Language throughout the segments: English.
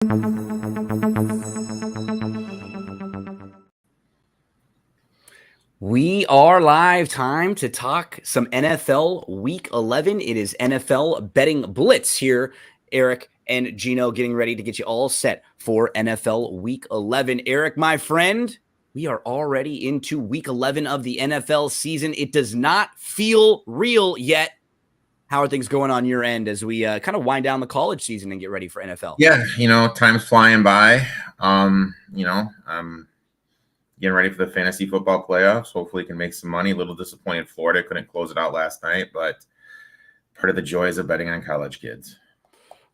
We are live. Time to talk some NFL Week 11. It is NFL Betting Blitz here. Erik and Gino getting ready to get you all set for NFL Week 11. Erik, my friend, we are already into Week 11 of the NFL season. It does not feel real yet. How are things going on your end as we kind of wind down the college season and get ready for NFL? Yeah, time's flying by. I'm getting ready for the fantasy football playoffs. Hopefully can make some money. A little disappointed Florida couldn't close it out last night, but part of the joys of betting on college kids.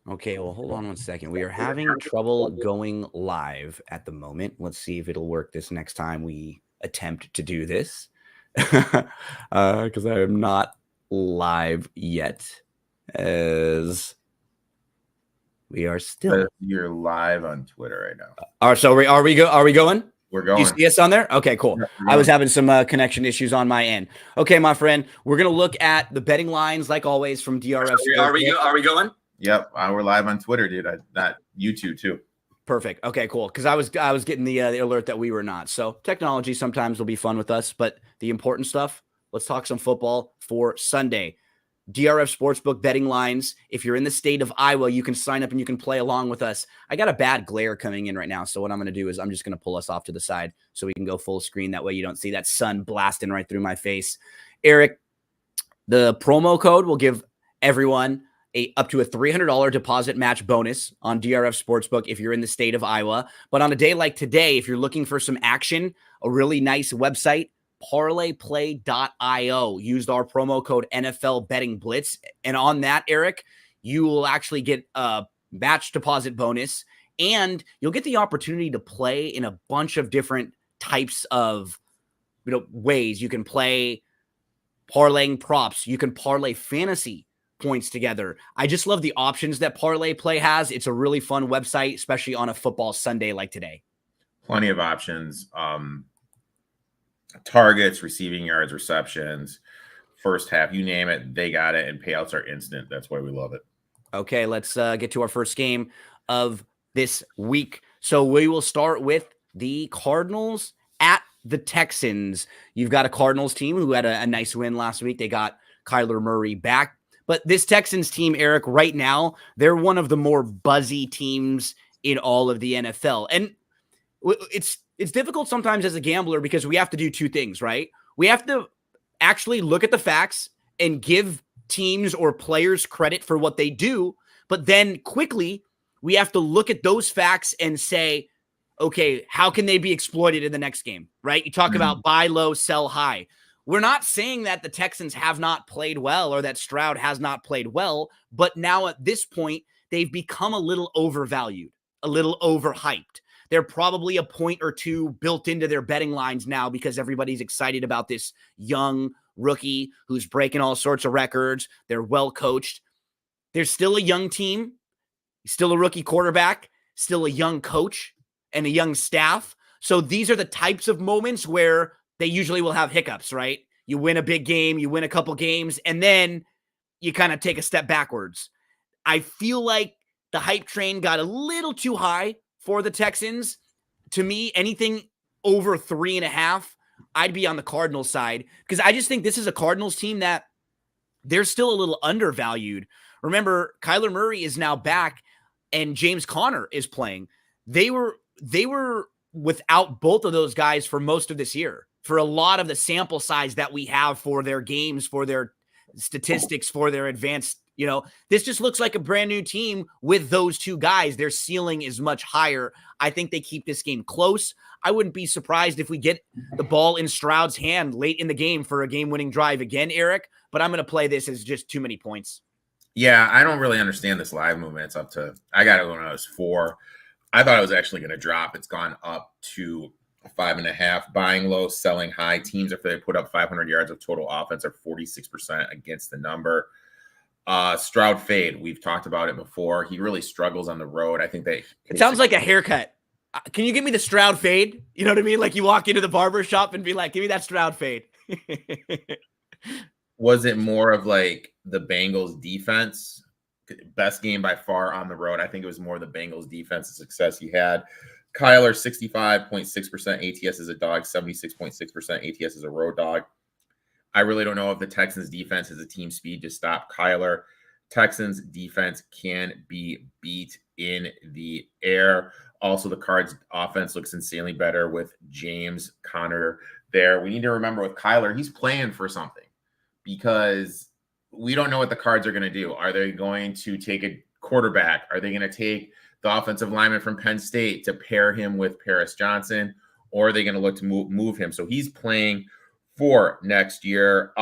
Okay, well, hold on one second. We are having trouble going live at the moment. Let's see if it'll work this next time we attempt to do this. Because I am not live yet, as we are still. You're live on Twitter right now. So are we going? We're going. You see us on there? Okay, cool. I was having some connection issues on my end. Okay, my friend, we're gonna look at the betting lines like always from DRF. Are we going? Yep, we're live on Twitter, dude. Not YouTube too. Perfect. Okay, cool. Because I was getting the alert that we were not. So technology sometimes will be fun with us, but the important stuff. Let's talk some football for Sunday. DRF Sportsbook betting lines. If you're in the state of Iowa, you can sign up and you can play along with us. I got a bad glare coming in right now, so what I'm going to do is I'm just going to pull us off to the side so we can go full screen. That way you don't see that sun blasting right through my face. Erik, the promo code will give everyone up to a $300 deposit match bonus on DRF Sportsbook if you're in the state of Iowa. But on a day like today, if you're looking for some action, a really nice website, parlayplay.io. Used our promo code NFL Betting Blitz. And on that, Erik, you will actually get a match deposit bonus, and you'll get the opportunity to play in a bunch of different types of ways. You can play parlaying props. You can parlay fantasy points together. I just love the options that Parlay Play has. It's a really fun website, especially on a football Sunday like today. Plenty of options. Targets, receiving yards, receptions, first half, you name it, they got it, and payouts are instant. That's why we love it. Okay, let's get to our first game of this week. So we will start with the Cardinals at the Texans. You've got a Cardinals team who had a nice win last week. They got Kyler Murray back. But this Texans team, Erik, right now, they're one of the more buzzy teams in all of the NFL. And it's difficult sometimes as a gambler because we have to do two things, right? We have to actually look at the facts and give teams or players credit for what they do. But then quickly, we have to look at those facts and say, okay, how can they be exploited in the next game, right? You talk about buy low, sell high. We're not saying that the Texans have not played well or that Stroud has not played well, but now at this point, they've become a little overvalued, a little overhyped. They're probably a point or two built into their betting lines now because everybody's excited about this young rookie who's breaking all sorts of records. They're well coached. There's still a young team, still a rookie quarterback, still a young coach and a young staff. So these are the types of moments where they usually will have hiccups, right? You win a big game, you win a couple games, and then you kind of take a step backwards. I feel like the hype train got a little too high for the Texans. To me, anything over 3.5, I'd be on the Cardinals side because I just think this is a Cardinals team that they're still a little undervalued. Remember, Kyler Murray is now back and James Conner is playing. They were without both of those guys for most of this year, for a lot of the sample size that we have for their games, for their statistics, for their advanced, this just looks like a brand new team with those two guys. Their ceiling is much higher. I think they keep this game close. I wouldn't be surprised if we get the ball in Stroud's hand late in the game for a game-winning drive again, Erik, but I'm going to play this as just too many points. Yeah, I don't really understand this live movement. It's up to, I got it when I was 4. I thought it was actually going to drop. It's gone up to 5.5, buying low, selling high. Teams, if they put up 500 yards of total offense, are 46% against the number. Stroud fade. We've talked about it before. He really struggles on the road. I think that it sounds like a haircut. Can you give me the Stroud fade? You know what I mean? Like you walk into the barber shop and be like, give me that Stroud fade. Was it more of like the Bengals defense best game by far on the road. I think it was more the Bengals defensive success he had. Kyler, 65.6% ATS as a dog, 76.6% ATS as a road dog. I really don't know if the Texans defense has a team speed to stop Kyler. Texans defense can be beat in the air. Also, the Cards offense looks insanely better with James Conner there. We need to remember with Kyler, he's playing for something because we don't know what the Cards are going to do. Are they going to take a quarterback? Are they going to take the offensive lineman from Penn State to pair him with Paris Johnson? Or are they going to look to move him? So he's playing for next year.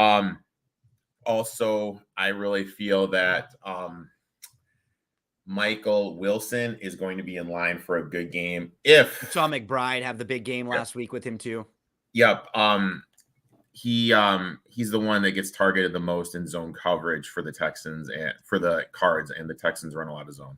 Also, I really feel that Michael Wilson is going to be in line for a good game. If I saw McBride have the big game last week with him too. Yep. He's the one that gets targeted the most in zone coverage for the Texans and for the Cards, and the Texans run a lot of zone.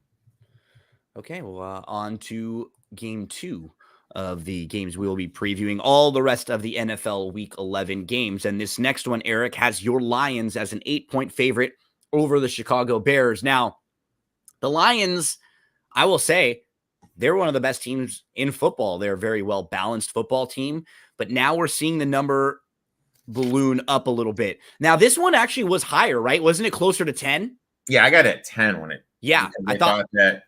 Okay, well, on to game 2 of the games we will be previewing, all the rest of the NFL Week 11 games. And this next one, Erik, has your Lions as an 8-point favorite over the Chicago Bears. Now, the Lions, I will say, they're one of the best teams in football. They're a very well-balanced football team. But now we're seeing the number balloon up a little bit. Now, this one actually was higher, right? Wasn't it closer to 10? Yeah, I got it at 10 when it. Yeah, I thought that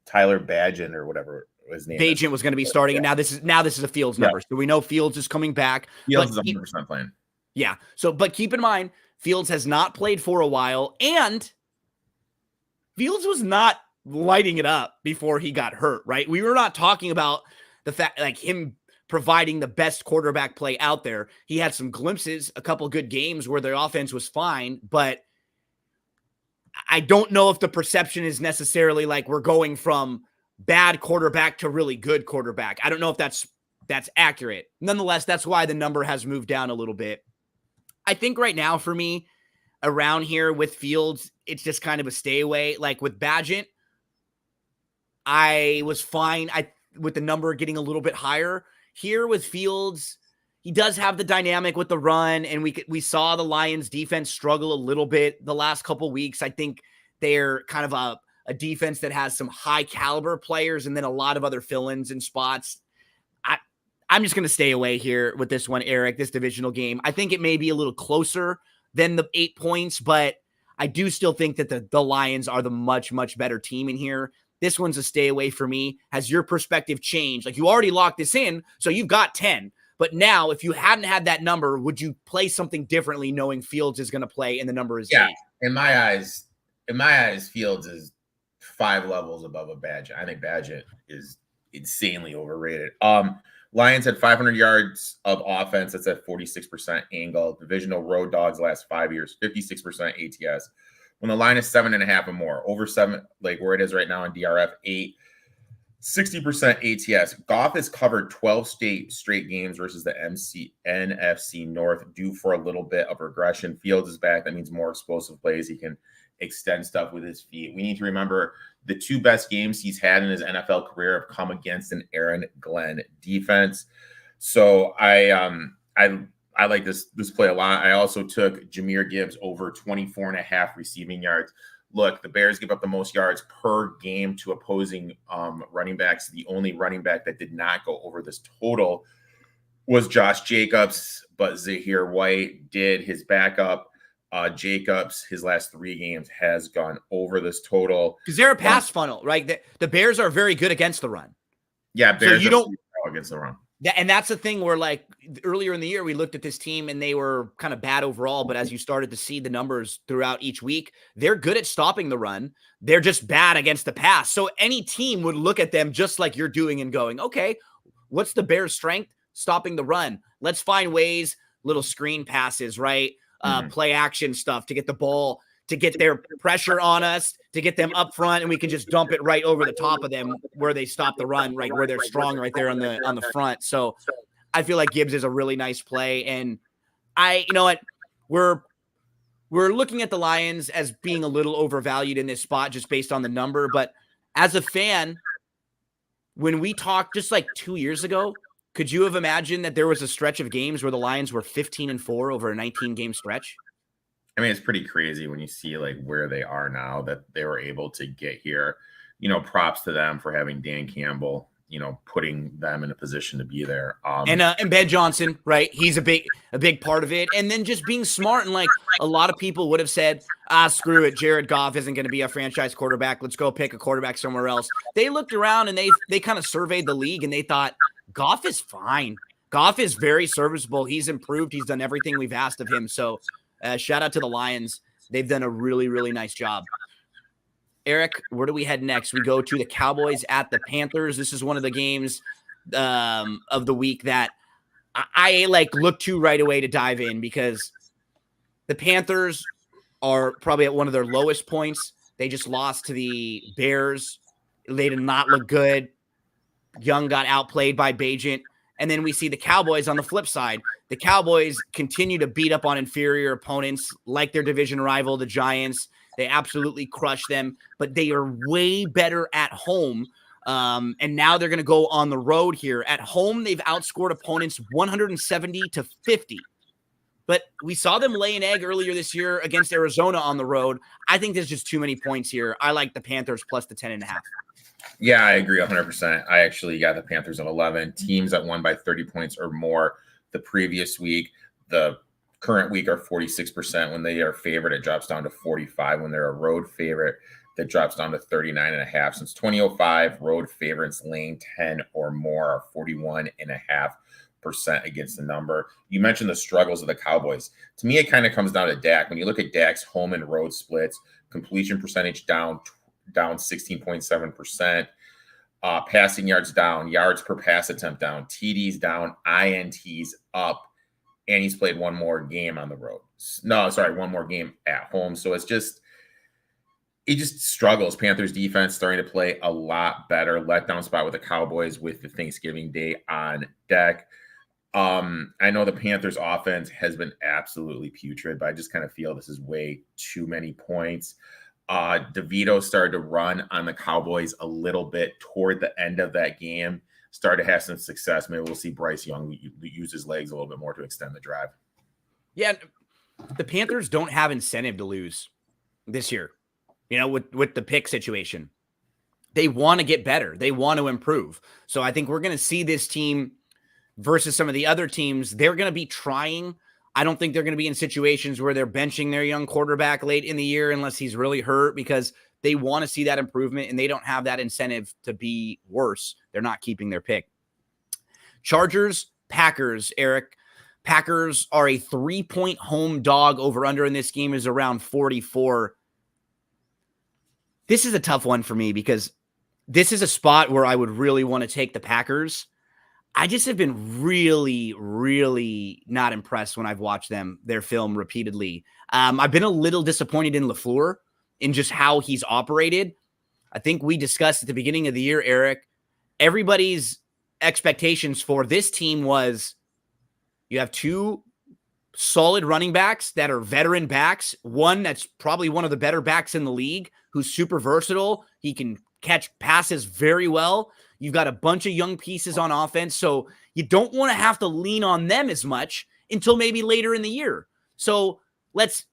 Tyler Bagent or whatever his name Bagent was going to be starting, and now this is a Fields number. So we know Fields is coming back. Fields is 100% playing. Yeah. So, but keep in mind, Fields has not played for a while, and Fields was not lighting it up before he got hurt, right? We were not talking about the fact like him providing the best quarterback play out there. He had some glimpses, a couple good games where the offense was fine, but I don't know if the perception is necessarily like we're going from bad quarterback to really good quarterback. I don't know if that's accurate. Nonetheless, that's why the number has moved down a little bit. I think right now for me around here with Fields, it's just kind of a stay away. Like with Bagent, I was fine with the number getting a little bit higher. Here with Fields, he does have the dynamic with the run, and we saw the Lions defense struggle a little bit the last couple weeks. I think they're kind of a defense that has some high caliber players and then a lot of other fill-ins and spots. I'm just going to stay away here with this one, Erik, this divisional game. I think it may be a little closer than the 8 points, but I do still think that the Lions are the much, much better team in here. This one's a stay away for me. Has your perspective changed? Like, you already locked this in, so you've got 10. But now, if you hadn't had that number, would you play something differently knowing Fields is going to play and the number is 8? In my eyes, Fields is 5 levels above a Bagent. I think Bagent is insanely overrated. Lions had 500 yards of offense. That's at 46% angle. Divisional road dogs last 5 years, 56% ATS. When the line is 7.5 or more, over 7, like where it is right now in DRF, 8, 60% ATS. Goff has covered 12 straight games versus the NFC North, due for a little bit of regression. Fields is back. That means more explosive plays. He can extend stuff with his feet. We need to remember the 2 best games he's had in his NFL career have come against an Aaron Glenn defense. So I like this play a lot. I also took Jahmyr Gibbs over 24.5 receiving yards. Look, the Bears give up the most yards per game to opposing running backs. The only running back that did not go over this total was Josh Jacobs, but Zahir White did. His backup, Jacobs, his last 3 games has gone over this total. Because they're a pass funnel, right? The Bears are very good against the run. Yeah, Bears are against the run. And that's the thing where, like, earlier in the year, we looked at this team and they were kind of bad overall. But as you started to see the numbers throughout each week, they're good at stopping the run. They're just bad against the pass. So any team would look at them just like you're doing and going, okay, what's the Bears' strength? Stopping the run. Let's find ways, little screen passes, right? Play action stuff to get the ball, to get their pressure on us, to get them up front, and we can just dump it right over the top of them where they stop the run, right where they're strong right there on the front. So I feel like Gibbs is a really nice play. And you know what, we're looking at the Lions as being a little overvalued in this spot just based on the number. But as a fan, when we talked just like 2 years ago, could you have imagined that there was a stretch of games where the Lions were 15-4 over a 19-game stretch? I mean, it's pretty crazy when you see like where they are now that they were able to get here. Props to them for having Dan Campbell, putting them in a position to be there. And Ben Johnson, right? He's a big part of it. And then just being smart, and like a lot of people would have said, screw it, Jared Goff isn't going to be a franchise quarterback. Let's go pick a quarterback somewhere else. They looked around and they kind of surveyed the league and they thought Goff is fine. Goff is very serviceable. He's improved. He's done everything we've asked of him. So shout out to the Lions. They've done a really, really nice job. Erik, where do we head next? We go to the Cowboys at the Panthers. This is one of the games of the week that I look to right away to dive in, because the Panthers are probably at one of their lowest points. They just lost to the Bears. They did not look good. Young got outplayed by Bagent. And then we see the Cowboys on the flip side. The Cowboys continue to beat up on inferior opponents like their division rival, the Giants. They absolutely crush them, but they are way better at home. And now they're going to go on the road here. At home, they've outscored opponents 170-50. But we saw them lay an egg earlier this year against Arizona on the road. I think there's just too many points here. I like the Panthers plus the 10.5. Yeah, I agree 100%. I actually got the Panthers at 11. Teams that won by 30 points or more the previous week. The current week are 46%. When they are favored, it drops down to 45. When they're a road favorite, that drops down to 39.5. Since 2005, road favorites laying 10 or more are 41.5% against the number. You mentioned the struggles of the Cowboys. To me, it kind of comes down to Dak. When you look at Dak's home and road splits, completion percentage down 16.7%, passing yards down, yards per pass attempt down, TDs down, INTs up, and he's played one more game on the road. One more game at home. So it just struggles. Panthers defense starting to play a lot better. Letdown spot with the Cowboys with the Thanksgiving Day on deck. I know the Panthers offense has been absolutely putrid, but I just kind of feel this is way too many points. DeVito started to run on the Cowboys a little bit toward the end of that game, started to have some success. Maybe we'll see Bryce Young use his legs a little bit more to extend the drive. Yeah, the Panthers don't have incentive to lose this year, with the pick situation. They want to get better. They want to improve. So I think we're going to see this team versus some of the other teams. They're going to be trying. I don't think they're going to be in situations where they're benching their young quarterback late in the year unless he's really hurt, because they want to see that improvement and they don't have that incentive to be worse. They're not keeping their pick. Chargers, Packers, Erik. Packers are a 3-point home dog. Over under in this game is around 44. This is a tough one for me because this is a spot where I would really want to take the Packers. I just have been really, really not impressed when I've watched their film repeatedly. I've been a little disappointed in LaFleur in just how he's operated. I think we discussed at the beginning of the year, Erik, everybody's expectations for this team was you have two solid running backs that are veteran backs, one that's probably one of the better backs in the league, who's super versatile. He can catch passes very well. You've got a bunch of young pieces on offense, so you don't want to have to lean on them as much until maybe later in the year. So let's,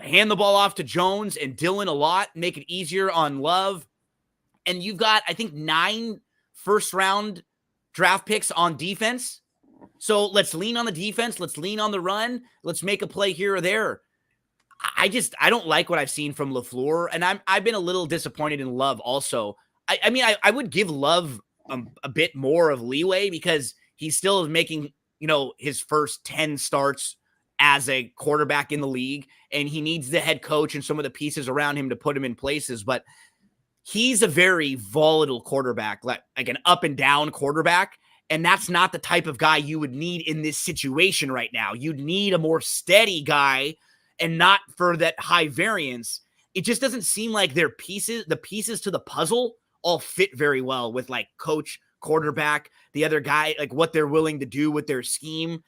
hand the ball off to Jones and Dillon a lot, make it easier on Love. And you've got, I think, 9 first-round draft picks on defense. So let's lean on the defense. Let's lean on the run. Let's make a play here or there. I don't like what I've seen from LaFleur, and I've been a little disappointed in Love also. I would give Love a bit more of leeway because he still is making, his first 10 starts as a quarterback in the league, and he needs the head coach and some of the pieces around him to put him in places. But he's a very volatile quarterback, like an up and down quarterback. And that's not the type of guy you would need in this situation right now. You'd need a more steady guy and not for that high variance. It just doesn't seem like the pieces to the puzzle all fit very well with like coach, quarterback, the other guy, like what they're willing to do with their scheme.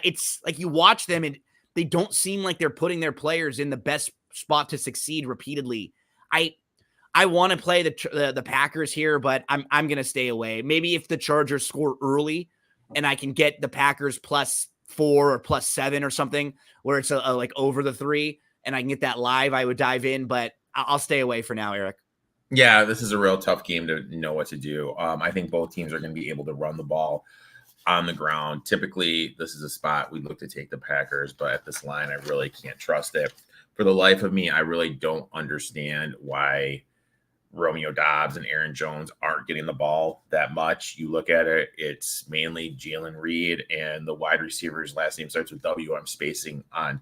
It's like you watch them and they don't seem like they're putting their players in the best spot to succeed repeatedly. I want to play the Packers here, but I'm going to stay away. Maybe if the Chargers score early and I can get the Packers +4 or +7 or something where it's like over the 3, and I can get that live, I would dive in, but I'll stay away for now, Erik. Yeah, this is a real tough game to know what to do. I think both teams are going to be able to run the ball on the ground. Typically, this is a spot we look to take the Packers, but at this line, I really can't trust it. For the life of me, I really don't understand why Romeo Doubs and Aaron Jones aren't getting the ball that much. You look at it, it's mainly Jalen Reed, and the wide receiver's last name starts with W. I'm spacing on.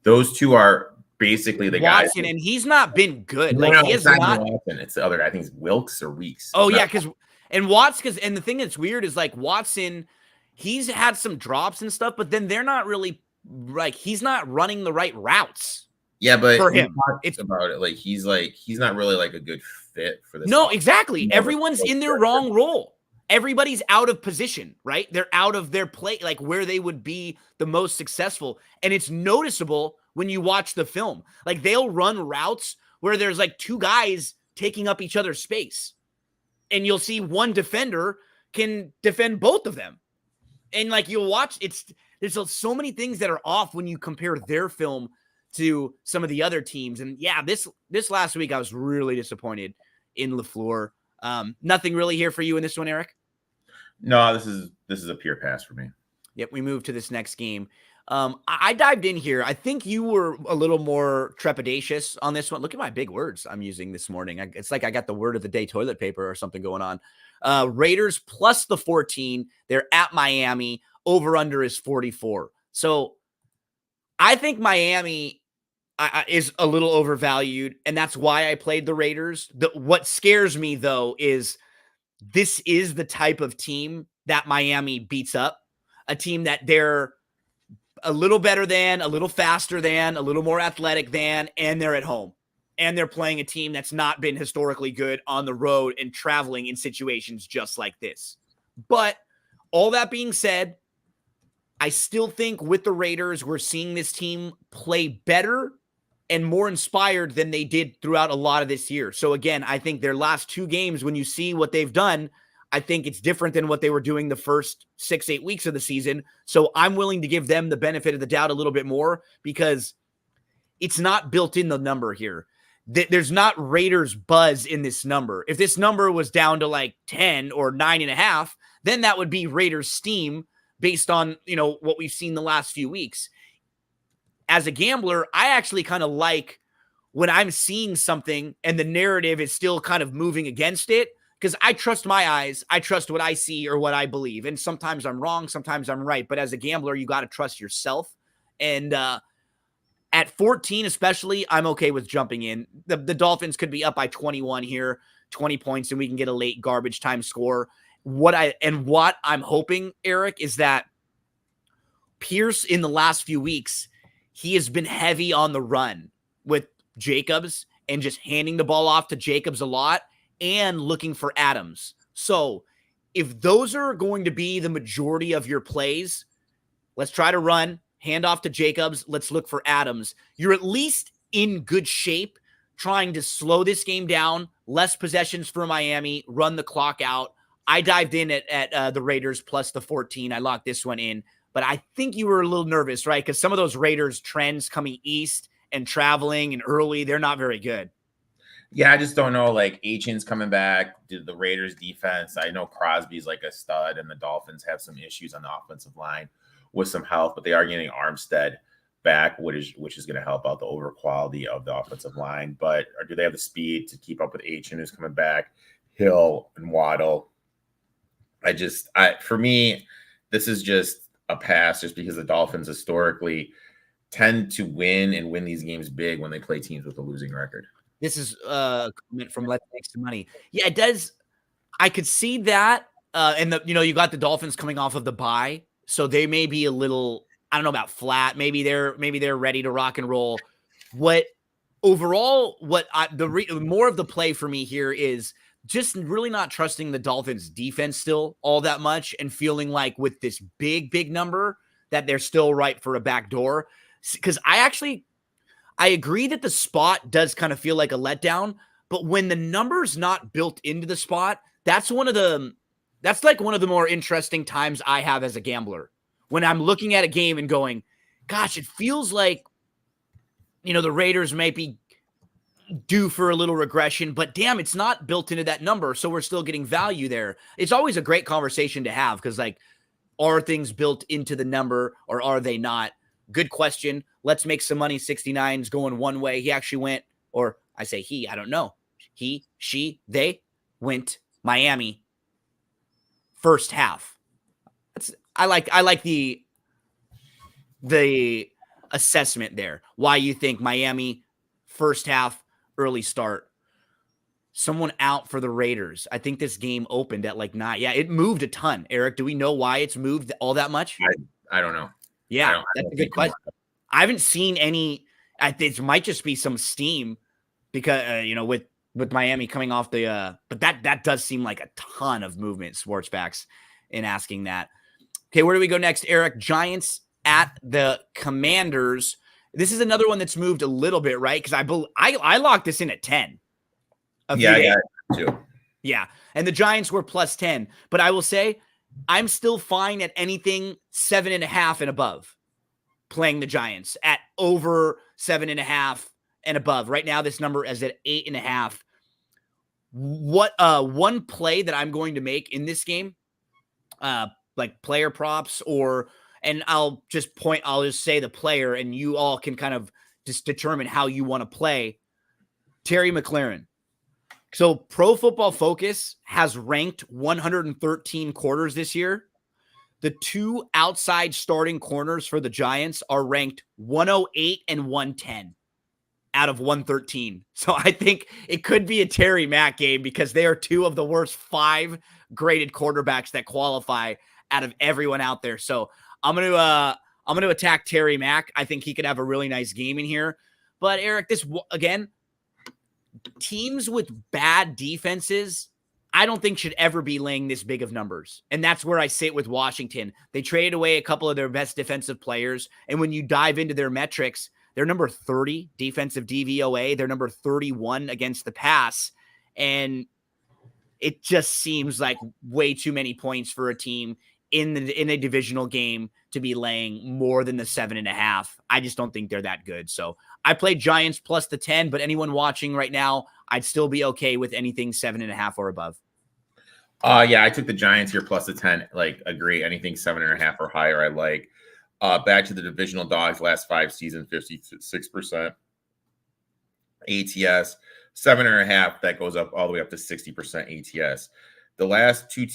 Those two are basically the guys. Watson, and he's not been good. No, Like he it's has not not. Watson. It's the other guy. I think it's Wilkes or Weeks. Oh yeah, because the thing that's weird is like Watson, he's had some drops and stuff, but then they're not really like he's not running the right routes. Yeah, but for him, it's about it. He's not really like a good fit for this. No, exactly. Everyone's in their wrong role. Everybody's out of position, right? They're out of their play, like where they would be the most successful. And it's noticeable when you watch the film. Like they'll run routes where there's like two guys taking up each other's space. And you'll see one defender can defend both of them. And like you'll watch, there's so many things that are off when you compare their film to some of the other teams. And yeah, this last week I was really disappointed in LaFleur. Nothing really here for you in this one, Erik? No, this is a pure pass for me. Yep, we move to this next game. I dived in here. I think you were a little more trepidatious on this one. Look at my big words I'm using this morning. It's like I got the word of the day toilet paper or something going on. Raiders plus the 14. They're at Miami. Over under is 44. So I think Miami is a little overvalued, and that's why I played the Raiders. What scares me, though, is this is the type of team that Miami beats up, a team that they're a little better than, a little faster than, a little more athletic than, and they're at home. And they're playing a team that's not been historically good on the road and traveling in situations just like this. But all that being said, I still think with the Raiders, we're seeing this team play better and more inspired than they did throughout a lot of this year. So again, I think their last two games, when you see what they've done, I think it's different than what they were doing the first 6-8 weeks of the season. So I'm willing to give them the benefit of the doubt a little bit more because it's not built in the number here. There's not Raiders buzz in this number. If this number was down to like 10 or 9.5, then that would be Raiders steam based on, what we've seen the last few weeks. As a gambler, I actually kind of like when I'm seeing something and the narrative is still kind of moving against it because I trust my eyes. I trust what I see or what I believe. And sometimes I'm wrong. Sometimes I'm right. But as a gambler, you got to trust yourself. And at 14 especially, I'm okay with jumping in. The Dolphins could be up by 21 here, 20 points, and we can get a late garbage time score. What I'm hoping, Erik, is that Pierce in the last few weeks, he has been heavy on the run with Jacobs and just handing the ball off to Jacobs a lot and looking for Adams. So if those are going to be the majority of your plays, let's try to run, hand off to Jacobs. Let's look for Adams. You're at least in good shape trying to slow this game down, less possessions for Miami, run the clock out. I dived in at the Raiders plus the 14. I locked this one in. But I think you were a little nervous, right? Because some of those Raiders trends coming east and traveling and early, they're not very good. Yeah, I just don't know. Like Achan's coming back. Did the Raiders defense? I know Crosby's like a stud, and the Dolphins have some issues on the offensive line with some health, but they are getting Armstead back, which is going to help out the over quality of the offensive line. But do they have the speed to keep up with Achan, who's coming back? Hill and Waddle. For me, this is just a pass just because the Dolphins historically tend to win these games big when they play teams with a losing record. This is a comment from Let's Make Some Money. Yeah, it does. I could see that. And you got the Dolphins coming off of the bye, so they may be a little, I don't know about flat. Maybe they're ready to rock and roll. More of the play for me here is just really not trusting the Dolphins defense still all that much and feeling like with this big number that they're still ripe for a backdoor. Because I agree that the spot does kind of feel like a letdown, but when the number's not built into the spot, that's like one of the more interesting times I have as a gambler. When I'm looking at a game and going, gosh, it feels like the Raiders may be due for a little regression, but damn, it's not built into that number. So we're still getting value there. It's always a great conversation to have because, like, are things built into the number or are they not? Good question. Let's make some money. 69's going one way. He actually went, or I say he, I don't know. He, she, they went Miami first half. I like the assessment there. Why you think Miami first half, early start. Someone out for the Raiders. I think this game opened at like 9. Yeah, it moved a ton. Erik, do we know why it's moved all that much? I don't know. Yeah, that's a good question. I haven't seen any. It might just be some steam because with Miami coming off the. But that does seem like a ton of movement. Sportsbacks in asking that. Okay, where do we go next, Erik? Giants at the Commanders. This is another one that's moved a little bit, right? Because I locked this in at 10. Yeah, I got it too. Yeah, and the Giants were plus 10. But I will say, I'm still fine at anything 7.5 and above. Playing the Giants at over 7.5 and above. Right now, this number is at 8.5. What one play that I'm going to make in this game, like player props and I'll just say the player and you all can kind of just determine how you want to play. Terry McLaurin. So Pro Football Focus has ranked 113 quarters this year. The two outside starting corners for the Giants are ranked 108 and 110 out of 113. So I think it could be a Terry Mack game because they are two of the worst 5 graded quarterbacks that qualify out of everyone out there. So I'm going to attack Terry Mack. I think he could have a really nice game in here. But Erik, this again, teams with bad defenses, I don't think should ever be laying this big of numbers. And that's where I sit with Washington. They traded away a couple of their best defensive players. And when you dive into their metrics, they're number 30 defensive DVOA. They're number 31 against the pass. And it just seems like way too many points for a team in a divisional game to be laying more than the 7.5. I just don't think they're that good. So I played Giants plus the 10, but anyone watching right now, I'd still be okay with anything 7.5 or above. Yeah, I took the Giants here plus the 10. Like, agree. Anything 7.5 or higher, I like. Back to the divisional dogs, last 5 seasons, 56% ATS, 7.5. That goes up all the way up to 60% ATS. The last 2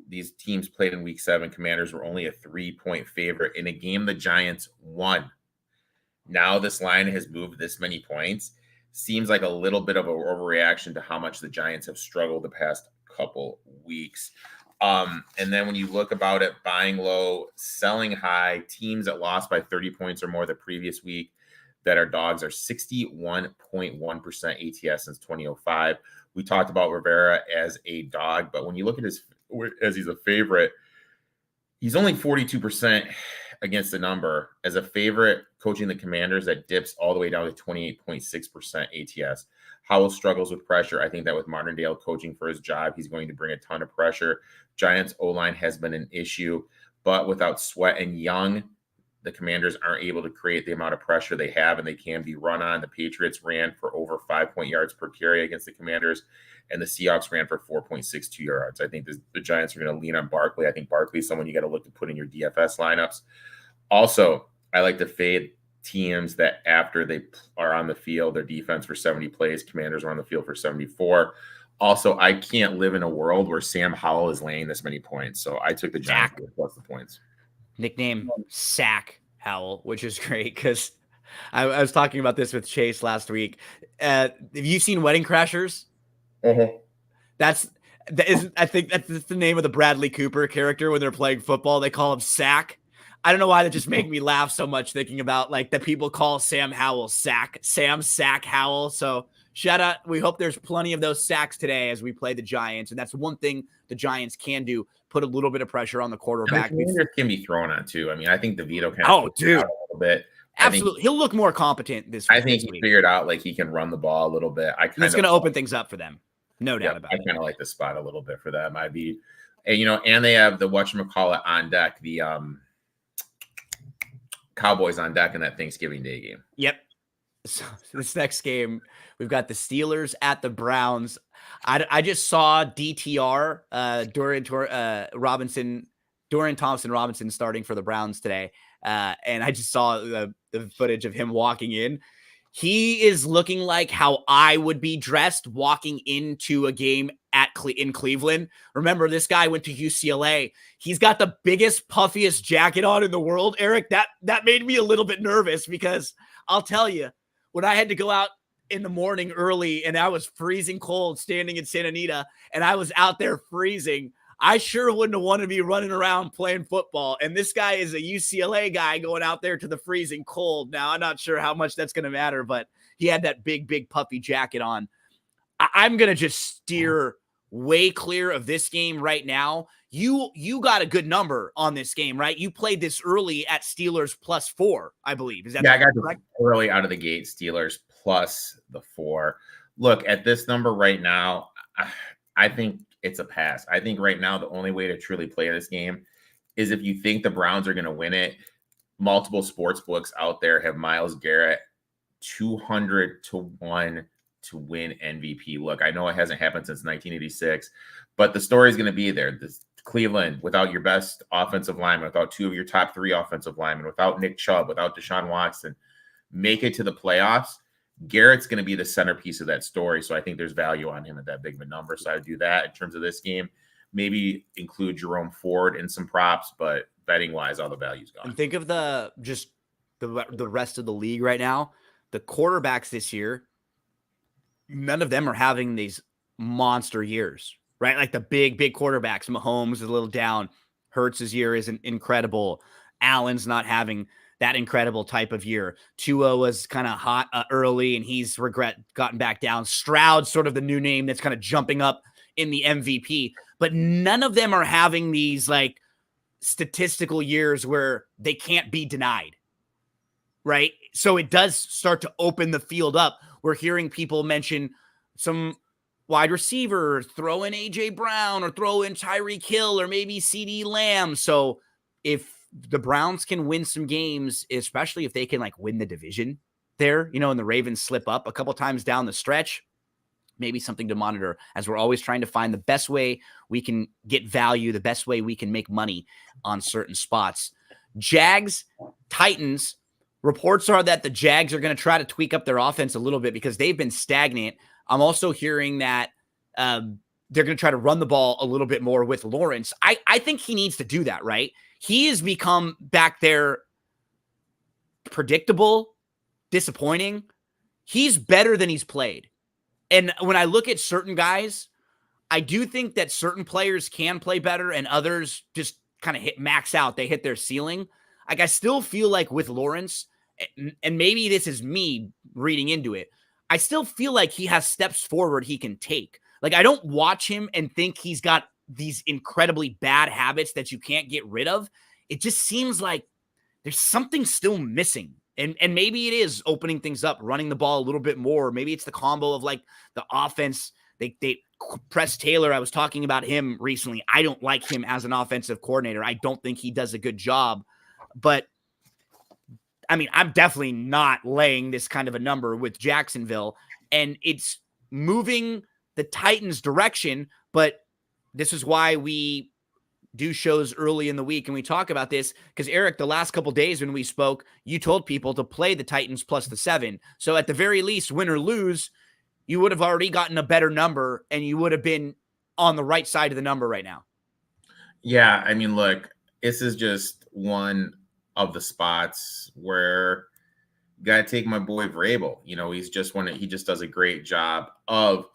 these teams played in week 7. Commanders were only a 3-point favorite in a game the Giants won. Now this line has moved this many points. Seems like a little bit of an overreaction to how much the Giants have struggled the past couple weeks. And then when you look about it, buying low, selling high, teams that lost by 30 points or more the previous week that are dogs are 61.1% ATS since 2005. We talked about Rivera as a dog, but when you look at his as he's a favorite, he's only 42% against the number. As a favorite coaching the Commanders, that dips all the way down to 28.6% ATS. Howell struggles with pressure. I think that with Martindale coaching for his job, he's going to bring a ton of pressure. Giants O-line has been an issue, but without Sweat and Young, the Commanders aren't able to create the amount of pressure they have, and they can be run on. The Patriots ran for over 5 yards per carry against the Commanders, and the Seahawks ran for 4.62 yards. I think the Giants are going to lean on Barkley. I think Barkley is someone you got to look to put in your DFS lineups. Also, I like to fade teams that after they are on the field, their defense for 70 plays, Commanders are on the field for 74. Also, I can't live in a world where Sam Howell is laying this many points. So I took the Giants plus the points. Nickname Sack Howell, which is great because I was talking about this with Chase last week. Have you seen Wedding Crashers? Uh-huh. I think that's the name of the Bradley Cooper character when they're playing football. They call him Sack. I don't know why that just made me laugh so much thinking about like that people call Sam Howell Sack Howell. So shout out. We hope there's plenty of those sacks today as we play the Giants. And that's one thing the Giants can do, put a little bit of pressure on the quarterback. And the Commanders can be thrown on too. I mean, I think DeVito can a little bit. Absolutely. He'll look more competent this week. I think he figured out like he can run the ball a little bit. It's going to open things up for them. No doubt about it. I kind of like the spot a little bit for that. Might be, and they have the whatchamacallit on deck, the Cowboys on deck in that Thanksgiving Day game. Yep. So this next game, we've got the Steelers at the Browns. I just saw DTR, Dorian Thompson Robinson starting for the Browns today. And I just saw the footage of him walking in. He is looking like how I would be dressed walking into a game in Cleveland. Remember, this guy went to UCLA. He's got the biggest, puffiest jacket on in the world, Eric. That made me a little bit nervous because I'll tell you, when I had to go out in the morning early and I was freezing cold standing in Santa Anita and I was out there freezing, I sure wouldn't have wanted to be running around playing football. And this guy is a UCLA guy going out there to the freezing cold. Now, I'm not sure how much that's going to matter, but he had that big puffy jacket on. I'm going to just steer way clear of this game right now. You got a good number on this game, right? You played this early at Steelers +4, I believe. Is that I got early out of the gate Steelers +4. Look, at this number right now, I think it's a pass. I think right now the only way to truly play this game is if you think the Browns are going to win it. Multiple sports books out there have Myles Garrett 200-1 to win MVP. Look, I know it hasn't happened since 1986, but the story is going to be there. This Cleveland, without your best offensive lineman, without two of your top 3 offensive linemen, without Nick Chubb, without Deshaun Watson, make it to the playoffs. Garrett's going to be the centerpiece of that story. So I think there's value on him at that big of a number. So I would do that in terms of this game. Maybe include Jerome Ford in some props, but betting wise, all the value's gone. And think of the rest of the league right now. The quarterbacks this year, none of them are having these monster years, right? Like the big quarterbacks. Mahomes is a little down. Hurts' year isn't incredible. Allen's not having that incredible type of year. Tua was kind of hot early, and he's gotten back down. Stroud's sort of the new name that's kind of jumping up in the MVP. But none of them are having these like statistical years where they can't be denied, right? So it does start to open the field up. We're hearing people mention some wide receiver, throw in A.J. Brown or throw in Tyreek Hill or maybe C.D. Lamb. So if the Browns can win some games, especially if they can like win the division there, and the Ravens slip up a couple times down the stretch, maybe something to monitor, as we're always trying to find the best way we can get value, the best way we can make money on certain spots. Jags, Titans, reports are that the Jags are going to try to tweak up their offense a little bit because they've been stagnant. I'm also hearing that they're going to try to run the ball a little bit more with Lawrence. I think he needs to do that, right? He has become back there predictable, disappointing. He's better than he's played. And when I look at certain guys, I do think that certain players can play better and others just kind of max out. They hit their ceiling. Like I still feel like with Lawrence, and maybe this is me reading into it, I still feel like he has steps forward he can take. Like I don't watch him and think he's got these incredibly bad habits that you can't get rid of. It just seems like there's something still missing. And maybe it is opening things up, running the ball a little bit more. Maybe it's the combo of like the offense. They Press Taylor, I was talking about him recently. I don't like him as an offensive coordinator. I don't think he does a good job. But I mean, I'm definitely not laying this kind of a number with Jacksonville. And it's moving the Titans' direction, but this is why we do shows early in the week and we talk about this because Erik, the last couple days when we spoke, you told people to play the Titans plus the 7. So at the very least, win or lose, you would have already gotten a better number and you would have been on the right side of the number right now. Yeah, I mean, look, this is just one of the spots where you got to take my boy Vrabel. He just does a great job of,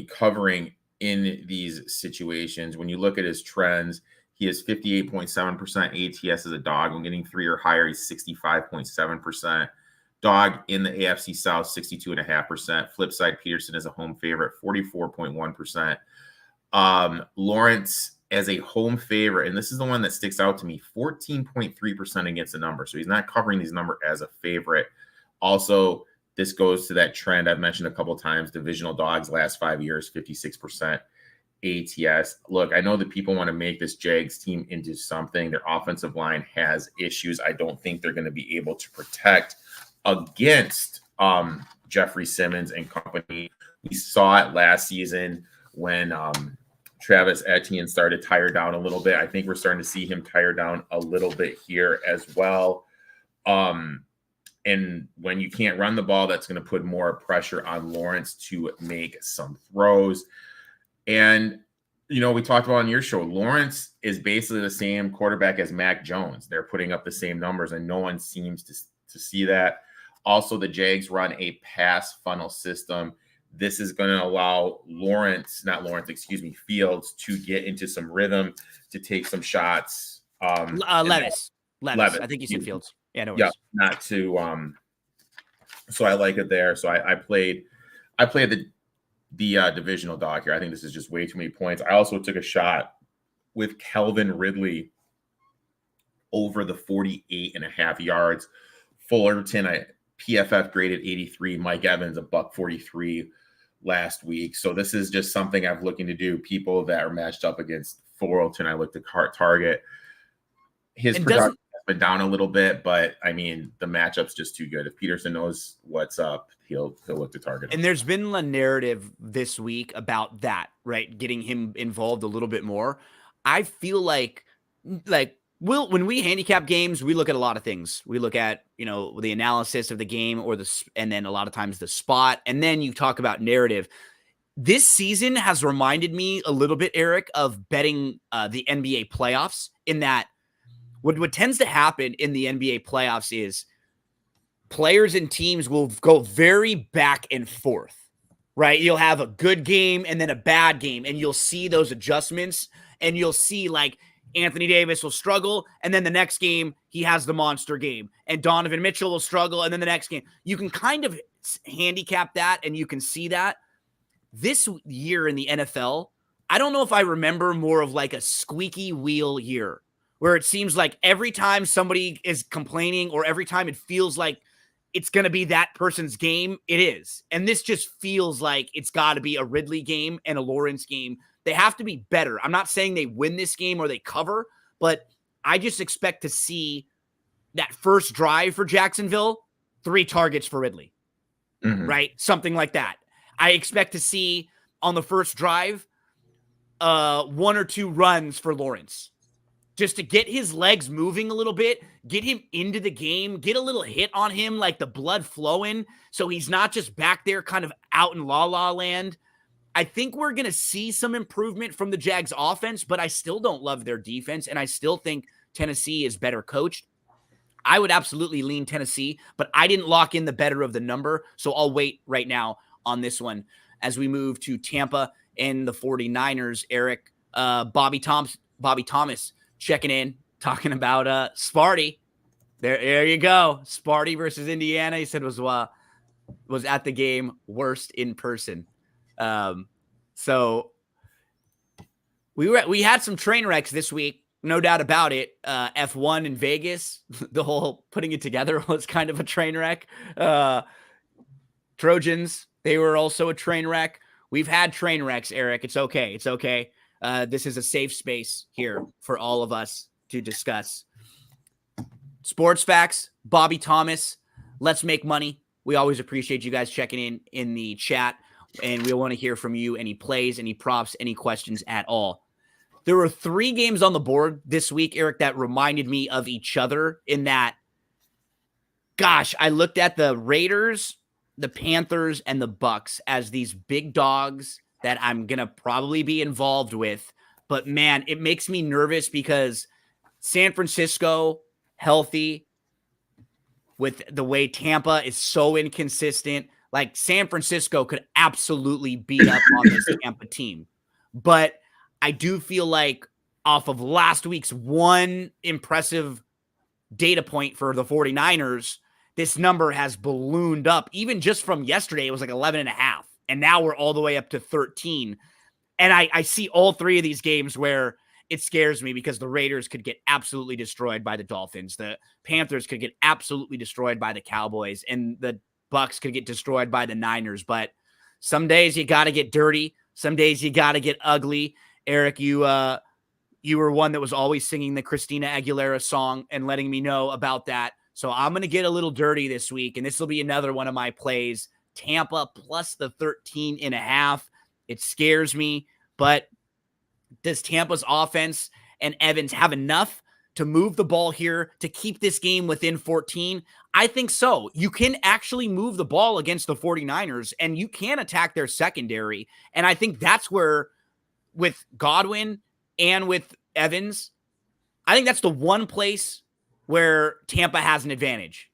covering in these situations. When you look at his trends, he has 58.7% ATS as a dog. When getting 3 or higher, he's 65.7%. Dog in the AFC South, 62.5%. Flip side, Peterson is a home favorite, 44.1%. Lawrence as a home favorite, and this is the one that sticks out to me, 14.3% against the number. So he's not covering these number as a favorite. Also, this goes to that trend I've mentioned a couple of times, divisional dogs last 5 years, 56% ATS. Look, I know that people want to make this Jags team into something. Their offensive line has issues. I don't think they're going to be able to protect against Jeffrey Simmons and company. We saw it last season when Travis Etienne started to tire down a little bit. I think we're starting to see him tire down a little bit here as well. And when you can't run the ball, that's going to put more pressure on Lawrence to make some throws. And, you know, we talked about on your show, Lawrence is basically the same quarterback as Mac Jones. They're putting up the same numbers, and no one seems to see that. Also, the Jags run a pass funnel system. This is going to allow Fields to get into some rhythm, to take some shots. Levis. I think you said Fields. Yeah, no worries. Yeah, not to. So I like it there. So I played the divisional dog here. I think this is just way too many points. I also took a shot with Calvin Ridley over the 48.5 yards. Fullerton, PFF graded 83. Mike Evans, $143 last week. So this is just something I'm looking to do. People that are matched up against Fullerton, I looked at target. His production has been down a little bit, but I mean, the matchup's just too good. If Peterson knows what's up, he'll look to target him. And there's been a narrative this week about that, right? Getting him involved a little bit more. I feel like when we handicap games, we look at a lot of things. We look at, you know, the analysis of the game and then a lot of times the spot. And then you talk about narrative. This season has reminded me a little bit, Erik, of betting the NBA playoffs, in that what tends to happen in the NBA playoffs is players and teams will go very back and forth, right? You'll have a good game and then a bad game, and you'll see those adjustments, and you'll see like Anthony Davis will struggle, and then the next game he has the monster game, and Donovan Mitchell will struggle, and then the next game. You can kind of handicap that, and you can see that. This year in the NFL, I don't know if I remember more of like a squeaky wheel year, where it seems like every time somebody is complaining or every time it feels like it's going to be that person's game, it is. And this just feels like it's got to be a Ridley game and a Lawrence game. They have to be better. I'm not saying they win this game or they cover, but I just expect to see that first drive for Jacksonville, 3 targets for Ridley, right? Something like that. I expect to see on the first drive, 1 or 2 runs for Lawrence, just to get his legs moving a little bit, get him into the game, get a little hit on him, like the blood flowing, so he's not just back there kind of out in la-la land. I think we're going to see some improvement from the Jags offense, but I still don't love their defense, and I still think Tennessee is better coached. I would absolutely lean Tennessee, but I didn't lock in the better of the number, so I'll wait right now on this one. As we move to Tampa and the 49ers, Erik, Bobby Thomas checking in, talking about Sparty. There you go. Sparty versus Indiana. He said was at the game, worst in person. So we had some train wrecks this week, no doubt about it. F1 in Vegas, the whole putting it together was kind of a train wreck. Trojans, they were also a train wreck. We've had train wrecks, Erik. It's okay. It's okay. This is a safe space here for all of us to discuss. Sports Facts, Bobby Thomas, let's make money. We always appreciate you guys checking in the chat, and we want to hear from you. Any plays, any props, any questions at all. There were 3 games on the board this week, Erik, that reminded me of each other in that, gosh, I looked at the Raiders, the Panthers, and the Bucks as these big dogs that I'm going to probably be involved with. But, man, it makes me nervous because San Francisco, healthy, with the way Tampa is so inconsistent. Like, San Francisco could absolutely beat up on this Tampa team. But I do feel like off of last week's one impressive data point for the 49ers, this number has ballooned up. Even just from yesterday, it was like 11.5. And now we're all the way up to 13. And I see all 3 of these games where it scares me because the Raiders could get absolutely destroyed by the Dolphins. The Panthers could get absolutely destroyed by the Cowboys. And the Bucks could get destroyed by the Niners. But some days you got to get dirty. Some days you got to get ugly. Erik, you were one that was always singing the Christina Aguilera song and letting me know about that. So I'm going to get a little dirty this week, and this will be another one of my plays. Tampa plus the 13.5. It scares me, but does Tampa's offense and Evans have enough to move the ball here to keep this game within 14? I think so. You can actually move the ball against the 49ers, and you can attack their secondary. And I think that's where, with Godwin and with Evans, I think that's the one place where Tampa has an advantage.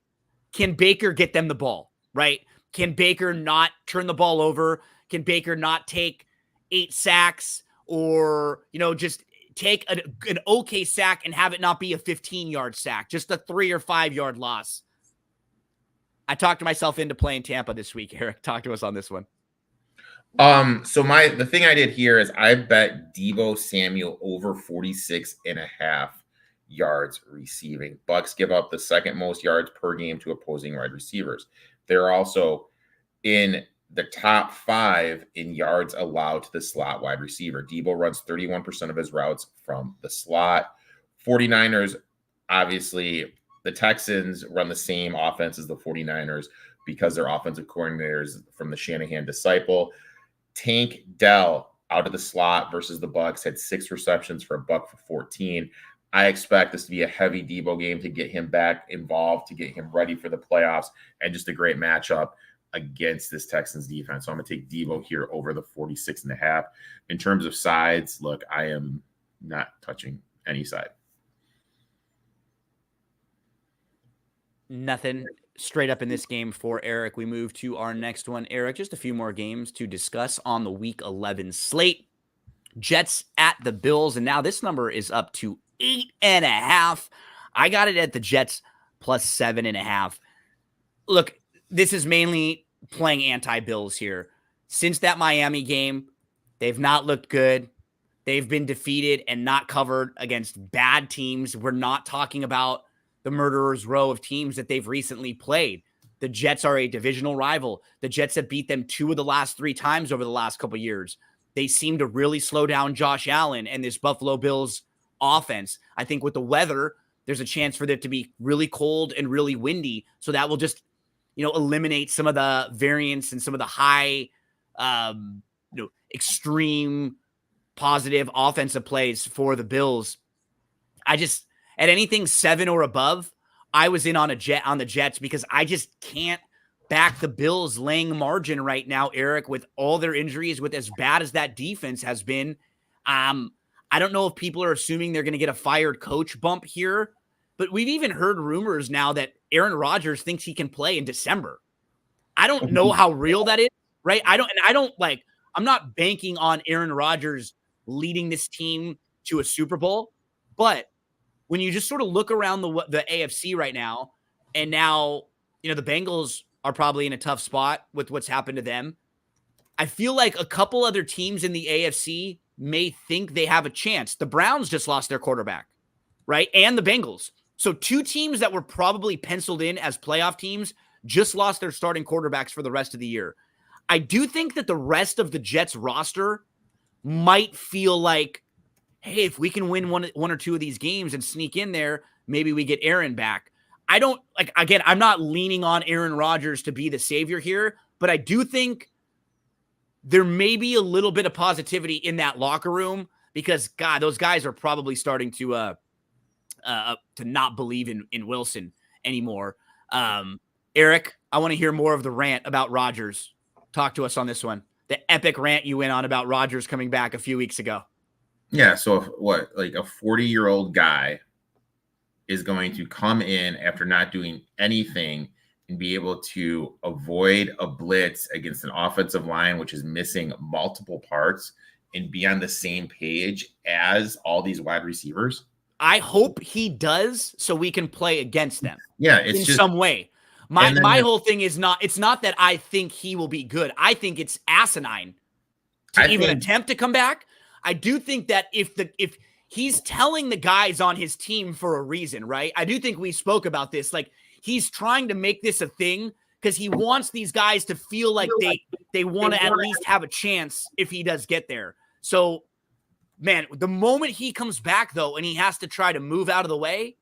Can Baker get them the ball, right? Can Baker not turn the ball over? Can Baker not take 8 sacks or, just take an okay sack and have it not be a 15-yard sack, just a 3 or 5 yard loss? I talked myself into playing Tampa this week. Erik, talk to us on this one. So the thing I did here is I bet Deebo Samuel over 46.5 yards receiving. Bucks give up the second most yards per game to opposing wide receivers. They're also in the top 5 in yards allowed to the slot wide receiver. Deebo runs 31% of his routes from the slot. 49ers, obviously, the Texans run the same offense as the 49ers because their offensive coordinators from the Shanahan disciple. Tank Dell out of the slot versus the Bucks had 6 receptions for $114. I expect this to be a heavy Deebo game to get him back involved, to get him ready for the playoffs, and just a great matchup against this Texans defense. So I'm going to take Deebo here over the 46.5. In terms of sides, look, I am not touching any side. Nothing straight up in this game for Erik. We move to our next one. Erik, just a few more games to discuss on the Week 11 slate. Jets at the Bills, and now this number is up to 8.5. I got it at the Jets plus 7.5. Look, this is mainly playing anti-Bills here. Since that Miami game, they've not looked good. They've been defeated and not covered against bad teams. We're not talking about the murderer's row of teams that they've recently played. The Jets are a divisional rival. The Jets have beat them 2 of the last 3 times over the last couple of years. They seem to really slow down Josh Allen and this Buffalo Bills offense. I think with the weather, there's a chance for it to be really cold and really windy. So that will just, eliminate some of the variance and some of the high, extreme positive offensive plays for the Bills. At anything 7 or above, I was in on the Jets because I just can't back the Bills laying margin right now, Erik, with all their injuries, with as bad as that defense has been. I don't know if people are assuming they're going to get a fired coach bump here, but we've even heard rumors now that Aaron Rodgers thinks he can play in December. I don't know how real that is, right? I'm not banking on Aaron Rodgers leading this team to a Super Bowl, but when you just sort of look around the AFC right now, and now, the Bengals are probably in a tough spot with what's happened to them. I feel like a couple other teams in the AFC may think they have a chance. The Browns just lost their quarterback, right? And the Bengals. So 2 teams that were probably penciled in as playoff teams just lost their starting quarterbacks for the rest of the year. I do think that the rest of the Jets roster might feel like, hey, if we can win one or 2 of these games and sneak in there, maybe we get Aaron back. I'm not leaning on Aaron Rodgers to be the savior here, but I do think there may be a little bit of positivity in that locker room because, God, those guys are probably starting to not believe in Wilson anymore. Erik, I want to hear more of the rant about Rodgers. Talk to us on this one. The epic rant you went on about Rodgers coming back a few weeks ago. Yeah, so a 40-year-old guy is going to come in after not doing anything and be able to avoid a blitz against an offensive line which is missing multiple parts and be on the same page as all these wide receivers? I hope he does so we can play against them. Yeah, it's in just some way. My whole thing is it's not that I think he will be good. I think it's asinine to attempt to come back. I do think that if he's telling the guys on his team for a reason, right? I do think we spoke about this. Like, he's trying to make this a thing because he wants these guys to feel like they want to at least have a chance if he does get there. So, man, the moment he comes back, though, and he has to try to move out of the way,